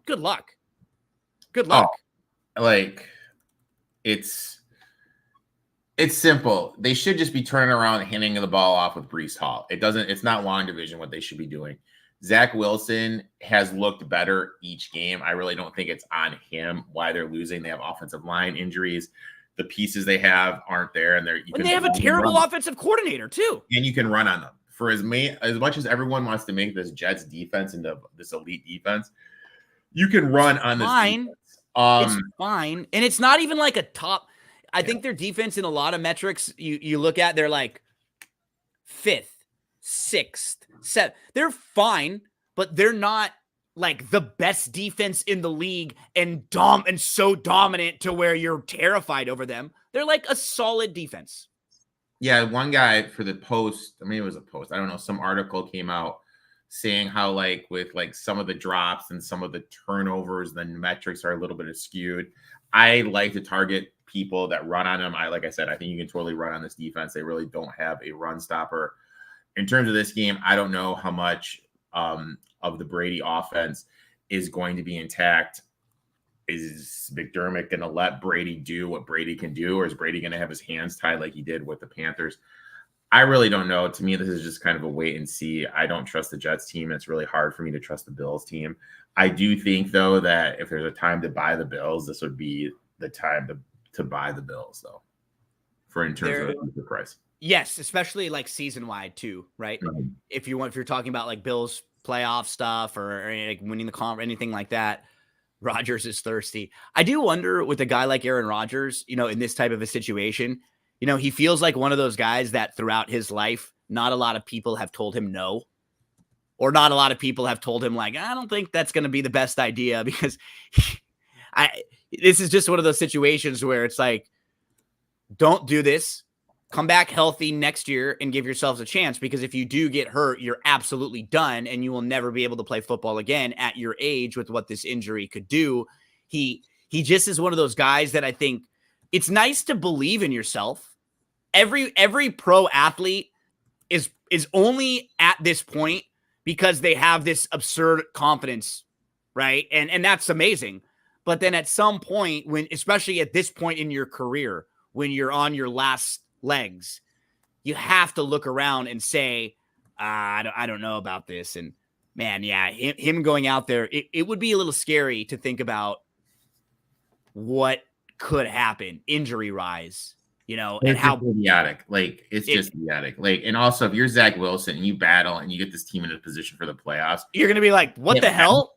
good luck. Good luck. Like it's simple. They should just be turning around and handing the ball off with Breece Hall. It's not long division what they should be doing. Zach Wilson has looked better each game. I really don't think it's on him why they're losing. They have offensive line injuries. The pieces they have aren't there, and they have a terrible offensive coordinator too. And you can run on them. For as much as everyone wants to make this Jets defense into this elite defense, you can run on this defense. It's fine, and it's not even like a top. I think their defense in a lot of metrics you look at, they're like 5th, 6th, 7th. They're fine, but they're not like the best defense in the league and so dominant to where you're terrified over them. They're like a solid defense. Yeah, one guy for the post, I mean, it was a post, I don't know, some article came out saying how like with like some of the drops and some of the turnovers, the metrics are a little bit skewed. I like to target people that run on them. Like I said, I think you can totally run on this defense. They really don't have a run stopper. In terms of this game, I don't know how much of the Brady offense is going to be intact. Is McDermott going to let Brady do what Brady can do, or is Brady going to have his hands tied like he did with the Panthers? I really don't know. To me, this is just kind of a wait and see. I don't trust the Jets team. It's really hard for me to trust the Bills team. I do think, though, that if there's a time to buy the Bills, this would be the time to buy the Bills, though, in terms of the price. Yes, especially like season wide too, right? Mm-hmm. If you're talking about like Bills playoff stuff or like winning the comp or anything like that, Rodgers is thirsty. I do wonder with a guy like Aaron Rodgers, in this type of a situation, he feels like one of those guys that throughout his life, not a lot of people have told him no, or not a lot of people have told him like, I don't think that's going to be the best idea, because this is just one of those situations where it's like, don't do this. Come back healthy next year and give yourselves a chance, because if you do get hurt, you're absolutely done and you will never be able to play football again at your age with what this injury could do. He just is one of those guys that I think it's nice to believe in yourself. Every pro athlete is only at this point because they have this absurd confidence, right? And that's amazing. But then at some point, especially at this point in your career, when you're on your last legs, you have to look around and say, I don't know about this. And man, yeah, him going out there, it would be a little scary to think about what could happen, injury rise, and how idiotic. Like it's just idiotic. Like, and also if you're Zach Wilson and you battle and you get this team in a position for the playoffs, you're gonna be like, what the hell?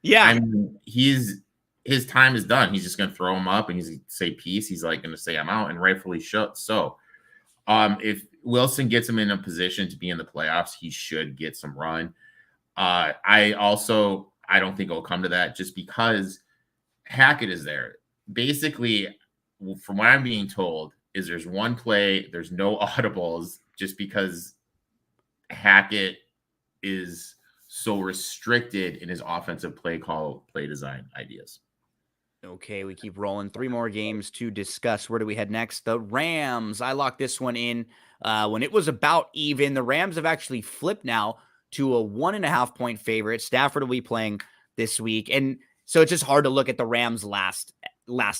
Yeah, I mean, his time is done. He's just going to throw him up and he's going to say peace. He's like going to say I'm out, and rightfully so. If Wilson gets him in a position to be in the playoffs, he should get some run. I don't think it'll come to that just because Hackett is there. Basically, from what I'm being told, is there's one play, there's no audibles just because Hackett is so restricted in his offensive play design ideas. Okay, we keep rolling. 3 more games to discuss. Where do we head next? The Rams. I locked this one in when it was about even. The Rams have actually flipped now to a 1.5-point favorite. Stafford will be playing this week. And so it's just hard to look at the Rams' last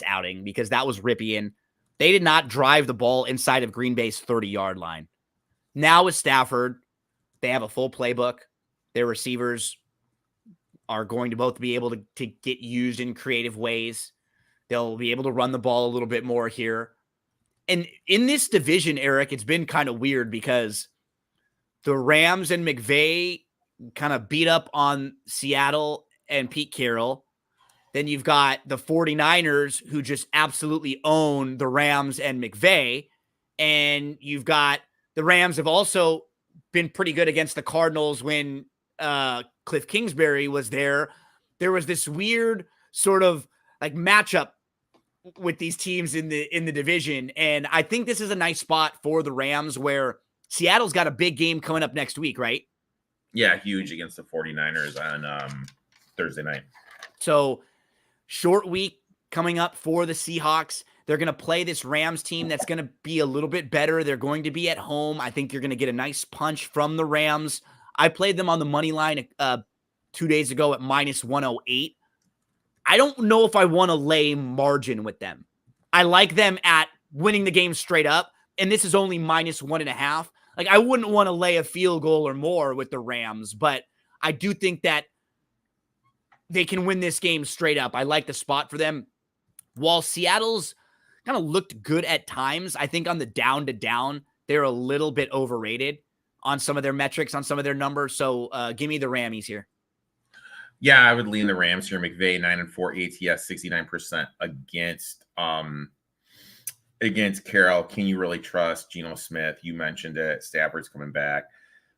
outing because that was Ripien. They did not drive the ball inside of Green Bay's 30-yard line. Now with Stafford, they have a full playbook. Their receivers are going to both be able to get used in creative ways. They'll be able to run the ball a little bit more here. And in this division, Erik, it's been kind of weird because the Rams and McVay kind of beat up on Seattle and Pete Carroll. Then you've got the 49ers who just absolutely own the Rams and McVay. And you've got the Rams have also been pretty good against the Cardinals when Cliff Kingsbury was there. There was this weird sort of like matchup with these teams in the division. And I think this is a nice spot for the Rams where Seattle's got a big game coming up next week, right? Yeah, huge against the 49ers on Thursday night. So short week coming up for the Seahawks. They're going to play this Rams team that's going to be a little bit better. They're going to be at home. I think you're going to get a nice punch from the Rams. I played them on the money line 2 days ago at -108. I don't know if I want to lay margin with them. I like them at winning the game straight up, and this is only -1.5. Like, I wouldn't want to lay a field goal or more with the Rams, but I do think that they can win this game straight up. I like the spot for them. While Seattle's kind of looked good at times, I think on the down to down, they're a little bit overrated on some of their metrics, on some of their numbers. So give me the Rammies here. Yeah, I would lean the Rams here. McVay 9-4 ATS, 69% against Carroll. Can you really trust Gino Smith? You mentioned it. Stafford's coming back.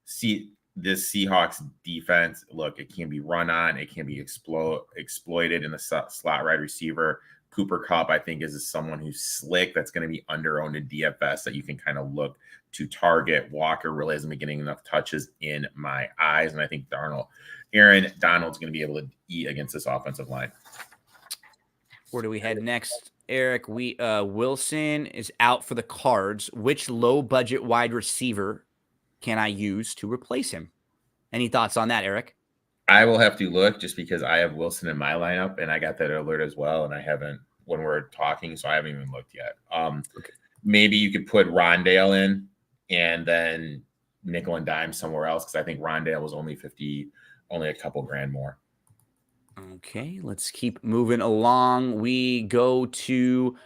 See this Seahawks defense. Look, it can be run on. It can be exploited in the slot wide receiver. Cooper Kupp, I think, is someone who's slick. That's going to be under-owned in DFS that you can kind of look to target. Walker really hasn't been getting enough touches in my eyes, and I think Aaron Donald's going to be able to eat against this offensive line. Where do we head next, Eric? Wilson is out for the Cards. Which low-budget wide receiver can I use to replace him? Any thoughts on that, Eric? I will have to look just because I have Wilson in my lineup, and I got that alert as well, and I haven't when we're talking, so I haven't even looked yet. Okay. Maybe you could put Rondale in and then nickel and dime somewhere else because I think Rondale was only a couple grand more. Okay, let's keep moving along. We go to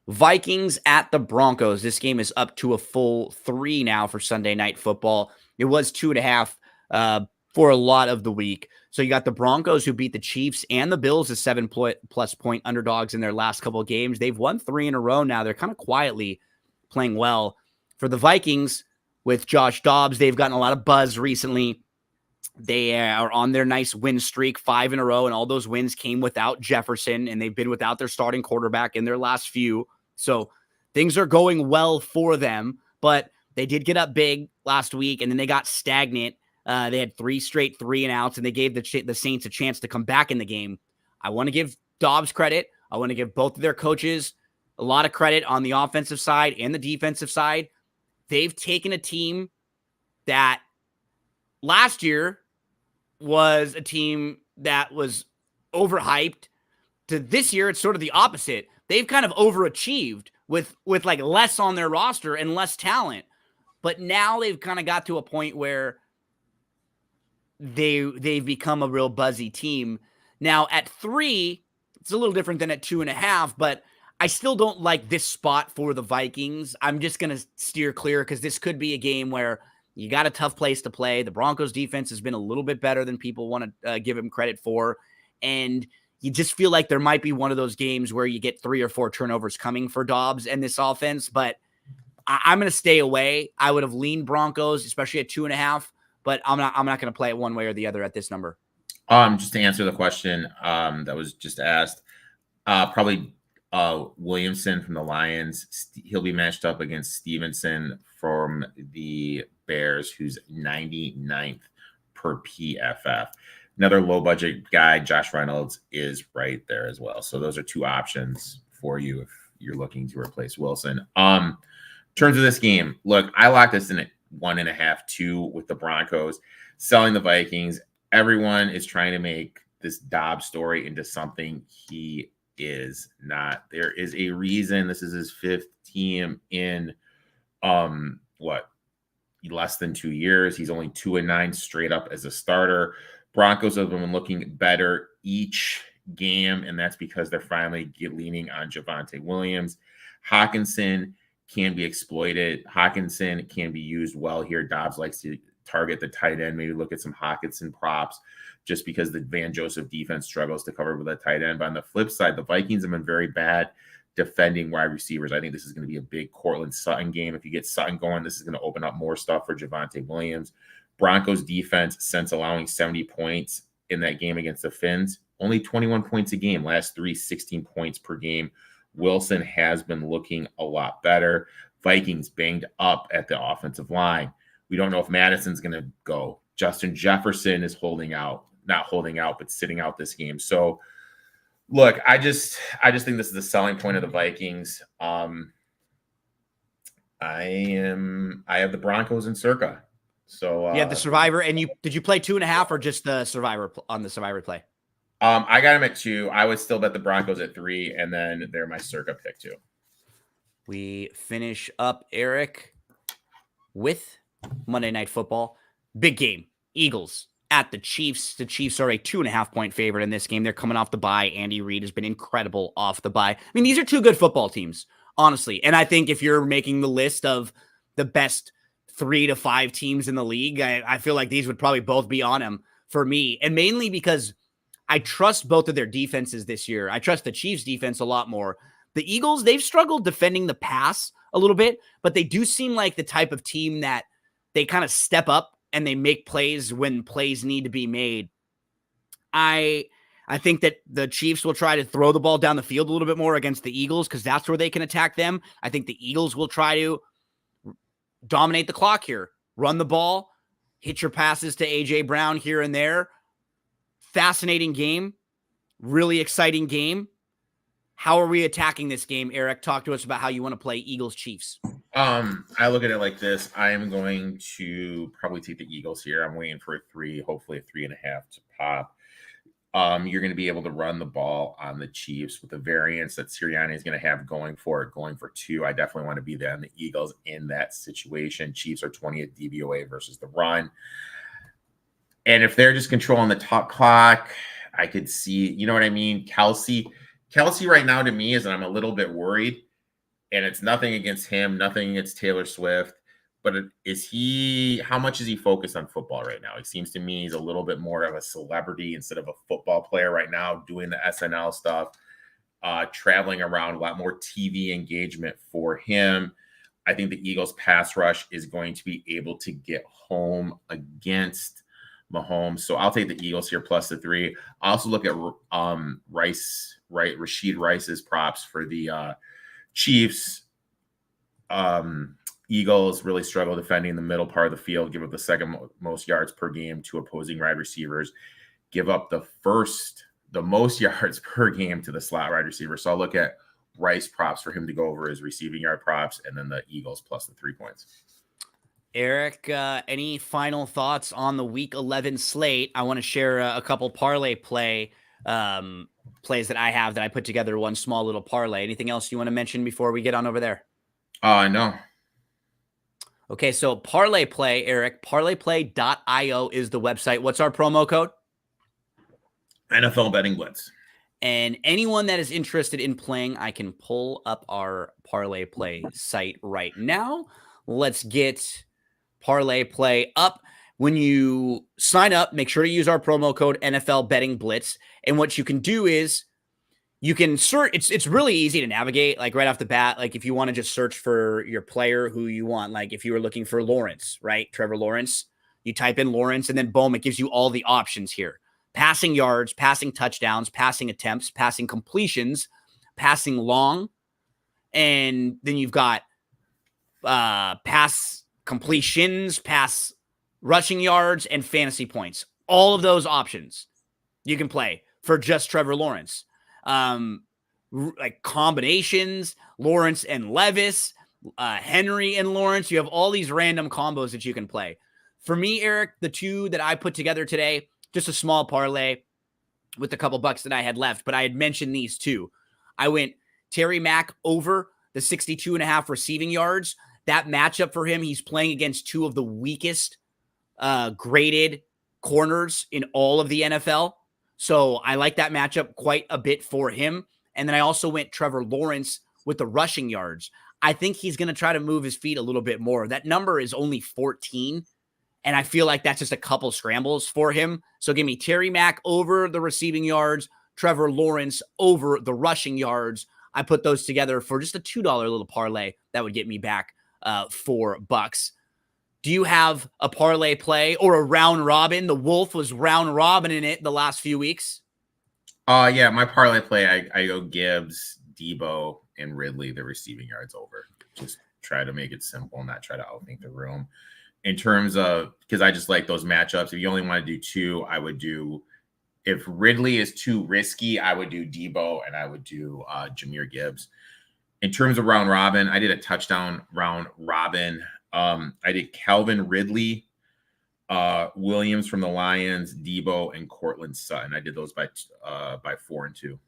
Vikings at the Broncos. This game is up to a full 3 now for Sunday Night Football. It was 2.5 for a lot of the week. So you got the Broncos who beat the Chiefs and the Bills as 7+ point underdogs in their last couple of games. They've won 3 in a row now. They're kind of quietly playing well. For the Vikings with Josh Dobbs, they've gotten a lot of buzz recently. They are on their nice win streak, 5 in a row, and all those wins came without Jefferson, and they've been without their starting quarterback in their last few. So things are going well for them, but they did get up big last week, and then they got stagnant. They had 3 straight 3-and-outs, and they gave the Saints a chance to come back in the game. I want to give Dobbs credit. I want to give both of their coaches a lot of credit on the offensive side and the defensive side. They've taken a team that last year was a team that was overhyped to this year. It's sort of the opposite. They've kind of overachieved with like less on their roster and less talent. But now they've kind of got to a point where they've become a real buzzy team. Now at 3, it's a little different than at 2.5, but I still don't like this spot for the Vikings. I'm just going to steer clear because this could be a game where you got a tough place to play. The Broncos defense has been a little bit better than people want to give him credit for. And you just feel like there might be one of those games where you get 3 or 4 turnovers coming for Dobbs and this offense, but I'm going to stay away. I would have leaned Broncos, especially at 2.5, but I'm not going to play it one way or the other at this number. Just to answer the question that was just asked, probably Williamson from the Lions. He'll be matched up against Stevenson from the Bears, who's 99th per PFF. Another low budget guy, Josh Reynolds, is right there as well. So those are 2 options for you if you're looking to replace Wilson. In terms of this game, look, I locked this in at 1.5, 2 with the Broncos, selling the Vikings. Everyone is trying to make this Dobbs story into something he is not. There is a reason this is his 5th team in less than 2 years. He's only 2-9 straight up as a starter. Broncos have been looking better each game, and that's because they're finally leaning on Javonte Williams. Hawkinson can be exploited. Hawkinson can be used well here. Dobbs likes to target the tight end. Maybe look at some Hawkinson props just because the Van Joseph defense struggles to cover with a tight end. But on the flip side, the Vikings have been very bad defending wide receivers. I think this is going to be a big Cortland Sutton game. If you get Sutton going, this is going to open up more stuff for Javonte Williams. Broncos defense, since allowing 70 points in that game against the Finns, only 21 points a game. Last 3, 16 points per game. Wilson has been looking a lot better. Vikings banged up at the offensive line. We don't know if Madison's going to go. Justin Jefferson is not holding out, but sitting out this game. So, look, I just think this is the selling point of the Vikings. I have the Broncos in circa. So you have the Survivor, and did you play 2.5 or just the Survivor on the Survivor play? I got him at 2. I would still bet the Broncos at 3, and then they're my circa pick 2. We finish up, Eric, with Monday Night Football. Big game. Eagles at the Chiefs. The Chiefs are a 2.5-point favorite in this game. They're coming off the bye. Andy Reid has been incredible off the bye. I mean, these are two good football teams, honestly. And I think if you're making the list of the best 3 to 5 teams in the league, I feel like these would probably both be on them for me. And mainly because I trust both of their defenses this year. I trust the Chiefs defense a lot more. The Eagles, they've struggled defending the pass a little bit, but they do seem like the type of team that they kind of step up and they make plays when plays need to be made. I think that the Chiefs will try to throw the ball down the field a little bit more against the Eagles because that's where they can attack them. I think the Eagles will try to dominate the clock here, run the ball, hit your passes to A.J. Brown here and there. Fascinating game, really exciting game. How are we attacking this game, Eric? Talk to us about how you want to play Eagles-Chiefs. I look at it like this. I am going to probably take the Eagles here. I'm waiting for a 3, hopefully a 3.5 to pop. You're going to be able to run the ball on the Chiefs with the variance that Sirianni is going to have going for 2. I definitely want to be there on the Eagles in that situation. Chiefs are 20th DVOA versus the run. And if they're just controlling the top clock, I could see, you know what I mean? Kelsey right now to me is, and I'm a little bit worried, and it's nothing against him, nothing against Taylor Swift, but how much is he focused on football right now? It seems to me he's a little bit more of a celebrity instead of a football player right now, doing the SNL stuff, traveling around, a lot more TV engagement for him. I think the Eagles pass rush is going to be able to get home against Mahomes. So I'll take the Eagles here plus the 3. I also look at Rashid Rice's props for the Chiefs. Eagles really struggle defending the middle part of the field, give up the second most yards per game to opposing wide receivers, give up the most yards per game to the slot wide receiver. So I'll look at Rice props for him to go over his receiving yard props, and then the Eagles plus the 3 points. Eric, any final thoughts on the Week 11 slate? I want to share a couple parlay plays that I have that I put together, one small little parlay. Anything else you want to mention before we get on over there? No. Okay, so parlay play, Eric, parlayplay.io is the website. What's our promo code? NFL Betting Blitz. And anyone that is interested in playing, I can pull up our parlay play site right now. Let's get parlay play up. When you sign up, make sure to use our promo code NFL Betting Blitz. And what you can do is you can search. It's really easy to navigate, like right off the bat. Like if you want to just search for your player who you want, like if you were looking for Lawrence, right? Trevor Lawrence, you type in Lawrence and then boom, it gives you all the options here. Passing yards, passing touchdowns, passing attempts, passing completions, passing long. And then you've got pass completions, pass rushing yards, and fantasy points. All of those options you can play for just Trevor Lawrence. Like combinations, Lawrence and Levis, Henry and Lawrence. You have all these random combos that you can play. For me, Eric, the 2 that I put together today, just a small parlay with a couple bucks that I had left, but I had mentioned these 2. I went Terry Mack over the 62.5 receiving yards. That matchup for him, he's playing against 2 of the weakest graded corners in all of the NFL. So I like that matchup quite a bit for him. And then I also went Trevor Lawrence with the rushing yards. I think he's going to try to move his feet a little bit more. That number is only 14. And I feel like that's just a couple scrambles for him. So give me Terry Mack over the receiving yards, Trevor Lawrence over the rushing yards. I put those together for just a $2 little parlay that would get me back $4. Do you have a parlay play or a round robin? The Wolf was round robin in it the last few weeks. Yeah, my parlay play, I go Gibbs, Debo, and Ridley, the receiving yards over. Just try to make it simple, not try to outthink the room. In terms of, because I just like those matchups. If you only want to do 2, I would do, if Ridley is too risky, I would do Debo and I would do Jahmyr Gibbs. In terms of round robin, I did a touchdown round robin. I did Calvin Ridley Williams from the Lions, Debo, and Cortland Sutton. I did those by 4 and 2.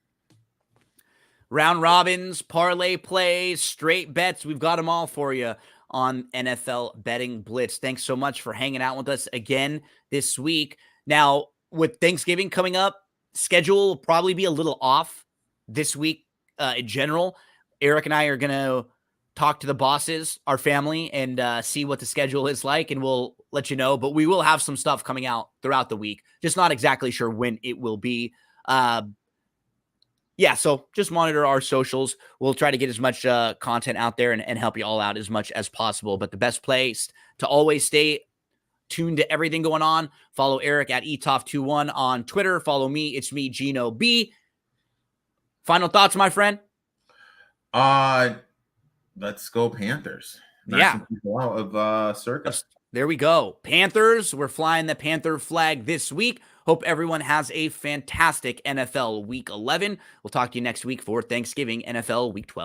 Round robins, parlay plays, straight bets. We've got them all for you on NFL Betting Blitz. Thanks so much for hanging out with us again this week. Now, with Thanksgiving coming up, schedule will probably be a little off this week in general. Erik and I are going to talk to the bosses, our family, and see what the schedule is like, and we'll let you know. But we will have some stuff coming out throughout the week. Just not exactly sure when it will be. Yeah, so just monitor our socials. We'll try to get as much content out there and help you all out as much as possible. But the best place to always stay tuned to everything going on, follow Erik at etoff21 on Twitter. Follow me. It's me, Gino B. Final thoughts, my friend? Let's go Panthers. Yeah. Out of circus. There we go. Panthers. We're flying the Panther flag this week. Hope everyone has a fantastic NFL Week 11. We'll talk to you next week for Thanksgiving NFL Week 12.